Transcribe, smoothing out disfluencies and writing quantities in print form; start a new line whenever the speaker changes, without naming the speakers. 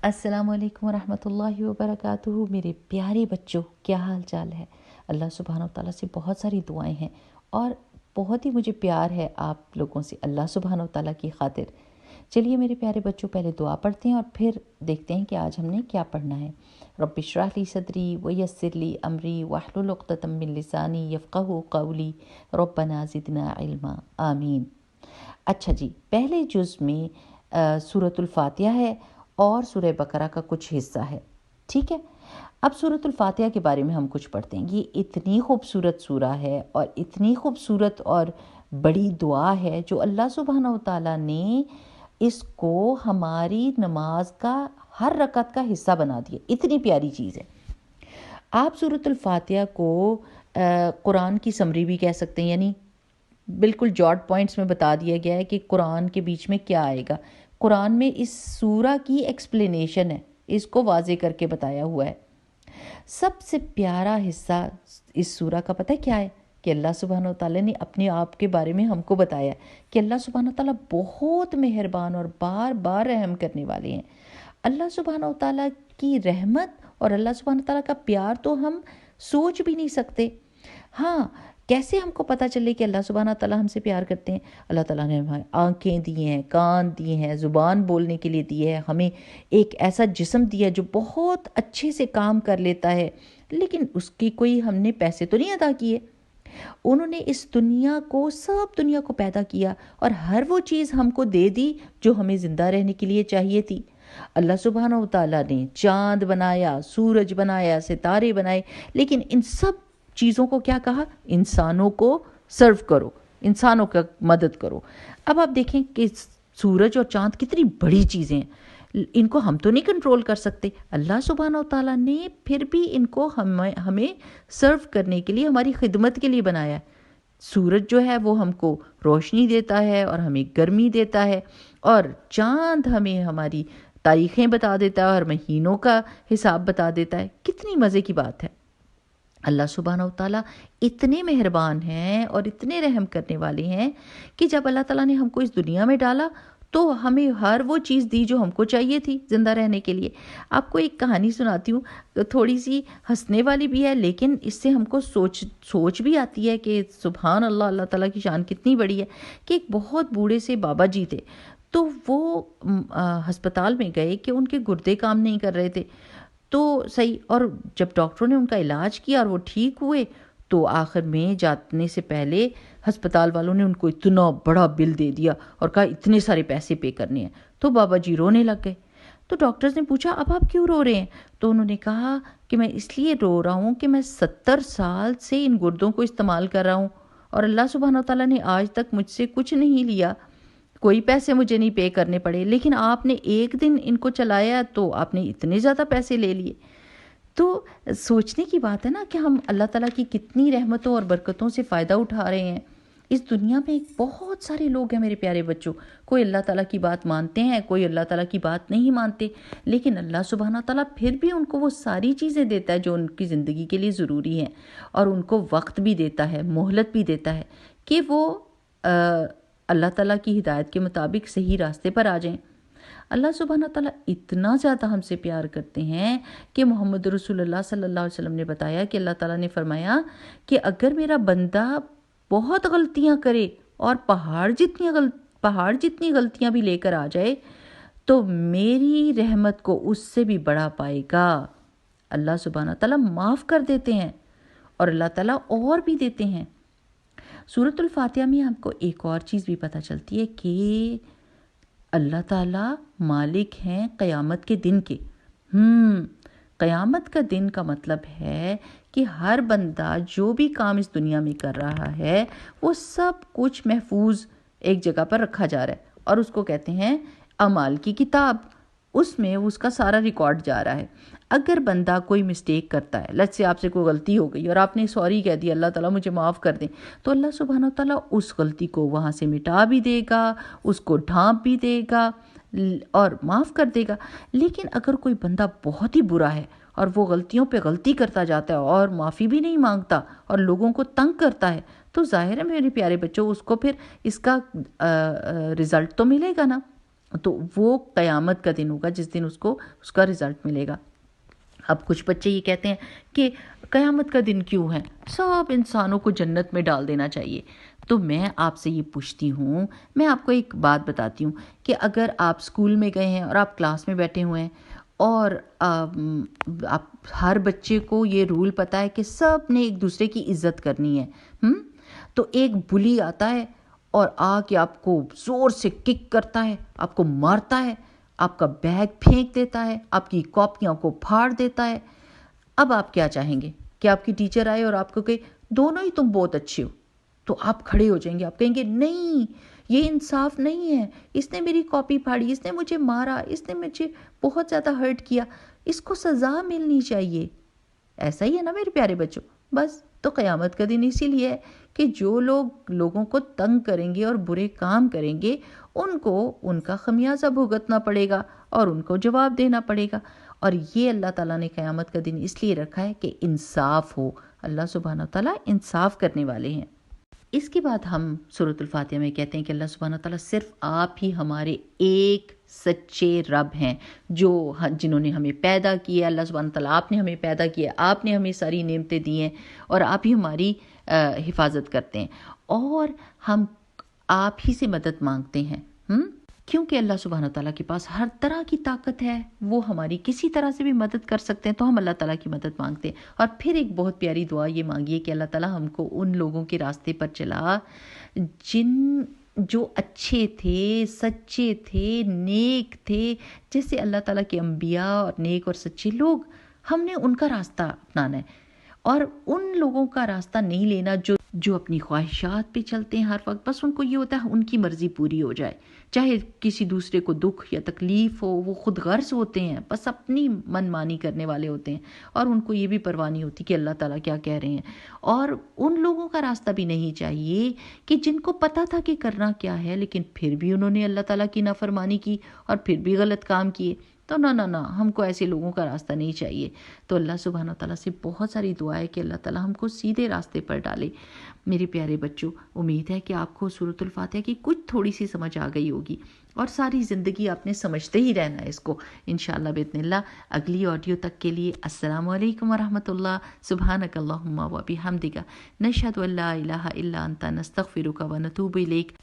السلام علیکم ورحمۃ اللہ وبرکاتہ۔ میرے پیارے بچوں، کیا حال چال ہے؟ اللہ سبحانہ و تعالیٰ سے بہت ساری دعائیں ہیں اور بہت ہی مجھے پیار ہے آپ لوگوں سے اللہ سبحانہ و تعالیٰ کی خاطر۔ چلیے میرے پیارے بچوں، پہلے دعا پڑھتے ہیں اور پھر دیکھتے ہیں کہ آج ہم نے کیا پڑھنا ہے۔ رب اشرح لی صدری ویسر لی امری واحلل عقدۃ من لسانی یفقہوا قولی ربنا زدنا علما آمین۔ اچھا جی، پہلے جز میں سورۃ الفاتحہ ہے اور سورہ بقرہ کا کچھ حصہ ہے، ٹھیک ہے۔ اب سورۃ الفاتحہ کے بارے میں ہم کچھ پڑھتے ہیں۔ یہ اتنی خوبصورت سورہ ہے اور اتنی خوبصورت اور بڑی دعا ہے جو اللہ سبحانہ و تعالیٰ نے اس کو ہماری نماز کا ہر رکعت کا حصہ بنا دیا۔ اتنی پیاری چیز ہے۔ آپ سورۃ الفاتحہ کو قرآن کی سمری بھی کہہ سکتے ہیں، یعنی بالکل جاٹ پوائنٹس میں بتا دیا گیا ہے کہ قرآن کے بیچ میں کیا آئے گا۔ قرآن میں اس سورہ کی ایکسپلینیشن ہے، اس کو واضح کر کے بتایا ہوا ہے۔ سب سے پیارا حصہ اس سورہ کا پتہ کیا ہے؟ کہ اللہ سبحانہ و تعالیٰ نے اپنے آپ کے بارے میں ہم کو بتایا کہ اللہ سبحانہ و تعالیٰ بہت مہربان اور بار بار رحم کرنے والے ہیں۔ اللہ سبحانہ و تعالیٰ کی رحمت اور اللہ سبحانہ و تعالیٰ کا پیار تو ہم سوچ بھی نہیں سکتے۔ ہاں، کیسے ہم کو پتہ چلے کہ اللہ سبحانہ تعالیٰ ہم سے پیار کرتے ہیں؟ اللہ تعالیٰ نے ہمیں آنکھیں دی ہیں، کان دیے ہیں، زبان بولنے کے لیے دی ہے، ہمیں ایک ایسا جسم دیا جو بہت اچھے سے کام کر لیتا ہے، لیکن اس کی کوئی ہم نے پیسے تو نہیں ادا کیے۔ انہوں نے اس دنیا کو، سب دنیا کو پیدا کیا اور ہر وہ چیز ہم کو دے دی جو ہمیں زندہ رہنے کے لیے چاہیے تھی۔ اللہ سبحانہ و تعالیٰ نے چاند بنایا، سورج بنایا، ستارے بنائے، لیکن ان سب چیزوں کو کیا کہا؟ انسانوں کو سرو کرو، انسانوں کا مدد کرو۔ اب آپ دیکھیں کہ سورج اور چاند کتنی بڑی چیزیں ہیں، ان کو ہم تو نہیں کنٹرول کر سکتے۔ اللہ سبحانہ و تعالیٰ نے پھر بھی ان کو ہمیں سرو کرنے کے لیے، ہماری خدمت کے لیے بنایا ہے۔ سورج جو ہے وہ ہم کو روشنی دیتا ہے اور ہمیں گرمی دیتا ہے، اور چاند ہمیں ہماری تاریخیں بتا دیتا ہے اور مہینوں کا حساب بتا دیتا ہے۔ کتنی مزے کی بات ہے۔ اللہ سبحانہ و تعالیٰ اتنے مہربان ہیں اور اتنے رحم کرنے والے ہیں کہ جب اللہ تعالیٰ نے ہم کو اس دنیا میں ڈالا تو ہمیں ہر وہ چیز دی جو ہم کو چاہیے تھی زندہ رہنے کے لیے۔ آپ کو ایک کہانی سناتی ہوں، تھوڑی سی ہنسنے والی بھی ہے، لیکن اس سے ہم کو سوچ بھی آتی ہے کہ سبحان اللہ، اللہ تعالیٰ کی شان کتنی بڑی ہے۔ کہ ایک بہت بوڑھے سے بابا جی تھے، تو وہ ہسپتال میں گئے کہ ان کے گردے کام نہیں کر رہے تھے، تو صحیح، اور جب ڈاکٹروں نے ان کا علاج کیا اور وہ ٹھیک ہوئے تو آخر میں جانے سے پہلے ہسپتال والوں نے ان کو اتنا بڑا بل دے دیا اور کہا اتنے سارے پیسے پے کرنے ہیں۔ تو بابا جی رونے لگ گئے۔ تو ڈاکٹرز نے پوچھا اب آپ کیوں رو رہے ہیں؟ تو انہوں نے کہا کہ میں اس لیے رو رہا ہوں کہ میں 70 سال سے ان گردوں کو استعمال کر رہا ہوں اور اللہ سبحانہ وتعالیٰ نے آج تک مجھ سے کچھ نہیں لیا، کوئی پیسے مجھے نہیں پے کرنے پڑے، لیکن آپ نے ایک دن ان کو چلایا تو آپ نے اتنے زیادہ پیسے لے لیے۔ تو سوچنے کی بات ہے نا کہ ہم اللہ تعالیٰ کی کتنی رحمتوں اور برکتوں سے فائدہ اٹھا رہے ہیں۔ اس دنیا میں بہت سارے لوگ ہیں میرے پیارے بچوں، کوئی اللہ تعالیٰ کی بات مانتے ہیں، کوئی اللہ تعالیٰ کی بات نہیں مانتے، لیکن اللہ سبحانہ تعالیٰ پھر بھی ان کو وہ ساری چیزیں دیتا ہے جو ان کی زندگی کے لیے ضروری ہیں، اور ان کو وقت بھی دیتا ہے، مہلت بھی دیتا ہے کہ وہ اللہ تعالیٰ کی ہدایت کے مطابق صحیح راستے پر آ جائیں۔ اللہ سبحانہ تعالیٰ اتنا زیادہ ہم سے پیار کرتے ہیں کہ محمد رسول اللہ صلی اللہ علیہ وسلم نے بتایا کہ اللہ تعالیٰ نے فرمایا کہ اگر میرا بندہ بہت غلطیاں کرے اور پہاڑ جتنی غلطیاں بھی لے کر آ جائے تو میری رحمت کو اس سے بھی بڑا پائے گا۔ اللہ سبحانہ تعالیٰ معاف کر دیتے ہیں اور اللہ تعالیٰ اور بھی دیتے ہیں۔ سورۃ الفاتحہ میں ہم کو ایک اور چیز بھی پتہ چلتی ہے کہ اللہ تعالیٰ مالک ہیں قیامت کے دن کے۔ قیامت کا دن کا مطلب ہے کہ ہر بندہ جو بھی کام اس دنیا میں کر رہا ہے وہ سب کچھ محفوظ ایک جگہ پر رکھا جا رہا ہے، اور اس کو کہتے ہیں اعمال کی کتاب۔ اس میں اس کا سارا ریکارڈ جا رہا ہے۔ اگر بندہ کوئی مسٹیک کرتا ہے، لیٹس سے آپ سے کوئی غلطی ہو گئی اور آپ نے سوری کہہ دی، اللہ تعالیٰ مجھے معاف کر دیں، تو اللہ سبحانہ تعالیٰ اس غلطی کو وہاں سے مٹا بھی دے گا، اس کو ڈھانپ بھی دے گا اور معاف کر دے گا۔ لیکن اگر کوئی بندہ بہت ہی برا ہے اور وہ غلطیوں پہ غلطی کرتا جاتا ہے اور معافی بھی نہیں مانگتا اور لوگوں کو تنگ کرتا ہے، تو ظاہر ہے میرے پیارے بچوں اس کو پھر اس کا رزلٹ تو ملے گا نا، تو وہ قیامت کا دن ہوگا جس دن اس کا رزلٹ ملے گا۔ اب کچھ بچے یہ کہتے ہیں کہ قیامت کا دن کیوں ہے، سب انسانوں کو جنت میں ڈال دینا چاہیے۔ تو میں آپ سے یہ پوچھتی ہوں، میں آپ کو ایک بات بتاتی ہوں کہ اگر آپ اسکول میں گئے ہیں اور آپ کلاس میں بیٹھے ہوئے ہیں اور آپ ہر بچے کو یہ رول پتہ ہے کہ سب نے ایک دوسرے کی عزت کرنی ہے، تو ایک بلی آتا ہے اور آ کے آپ کو زور سے کک کرتا ہے، آپ کو مارتا ہے، آپ کا بیگ پھینک دیتا ہے، آپ کی کاپیوں کو پھاڑ دیتا ہے، اب آپ کیا چاہیں گے کہ آپ کی ٹیچر آئے اور آپ کو کہے دونوں ہی تم بہت اچھے ہو؟ تو آپ کھڑے ہو جائیں گے، آپ کہیں گے نہیں، یہ انصاف نہیں ہے، اس نے میری کاپی پھاڑی، اس نے مجھے مارا، اس نے مجھے بہت زیادہ ہرٹ کیا، اس کو سزا ملنی چاہیے۔ ایسا ہی ہے نا میرے پیارے بچوں؟ بس تو قیامت کا دن اسی لیے ہے کہ جو لوگ لوگوں کو تنگ کریں گے اور برے کام کریں گے ان کو ان کا خمیازہ بھگتنا پڑے گا اور ان کو جواب دینا پڑے گا۔ اور یہ اللہ تعالیٰ نے قیامت کا دن اس لیے رکھا ہے کہ انصاف ہو، اللہ سبحانہ و تعالیٰ انصاف کرنے والے ہیں۔ اس کے بعد ہم سورۃ الفاتحہ میں کہتے ہیں کہ اللہ سبحانہ وتعالیٰ صرف آپ ہی ہمارے ایک سچے رب ہیں جو جنہوں نے ہمیں پیدا کیا۔ اللہ سبحانہ وتعالیٰ آپ نے ہمیں پیدا کیا، آپ نے ہمیں ساری نعمتیں دی ہیں اور آپ ہی ہماری حفاظت کرتے ہیں، اور ہم آپ ہی سے مدد مانگتے ہیں، کیونکہ اللہ سبحانہ تعالیٰ کے پاس ہر طرح کی طاقت ہے، وہ ہماری کسی طرح سے بھی مدد کر سکتے ہیں، تو ہم اللہ تعالیٰ کی مدد مانگتے ہیں۔ اور پھر ایک بہت پیاری دعا یہ مانگیے کہ اللہ تعالیٰ ہم کو ان لوگوں کے راستے پر چلا جو اچھے تھے، سچے تھے، نیک تھے، جیسے اللہ تعالیٰ کے انبیاء اور نیک اور سچے لوگ، ہم نے ان کا راستہ اپنانا ہے اور ان لوگوں کا راستہ نہیں لینا جو اپنی خواہشات پہ چلتے ہیں ہر وقت، بس ان کو یہ ہوتا ہے ان کی مرضی پوری ہو جائے، چاہے کسی دوسرے کو دکھ یا تکلیف ہو، وہ خود غرض ہوتے ہیں، بس اپنی من مانی کرنے والے ہوتے ہیں اور ان کو یہ بھی پرواہ نہیں ہوتی کہ اللہ تعالیٰ کیا کہہ رہے ہیں۔ اور ان لوگوں کا راستہ بھی نہیں چاہیے کہ جن کو پتہ تھا کہ کرنا کیا ہے لیکن پھر بھی انہوں نے اللہ تعالیٰ کی نافرمانی کی اور پھر بھی غلط کام کیے، تو نہ ہم کو ایسے لوگوں کا راستہ نہیں چاہیے۔ تو اللہ سبحانہ تعالیٰ سے بہت ساری دعا ہے کہ اللہ تعالیٰ ہم کو سیدھے راستے پر ڈالے۔ میرے پیارے بچوں، امید ہے کہ آپ کو سورۃ الفاتحہ کی کچھ تھوڑی سی سمجھ آ گئی ہوگی اور ساری زندگی آپ نے سمجھتے ہی رہنا ہے اس کو انشاءاللہ باذن اللہ۔ اگلی آڈیو تک کے لیے السلام علیکم ورحمۃ اللہ۔ سبحانک اللہم و بحمدک، نشہد ان لا الہ الا انت، نستغفرک و نتوب الیک۔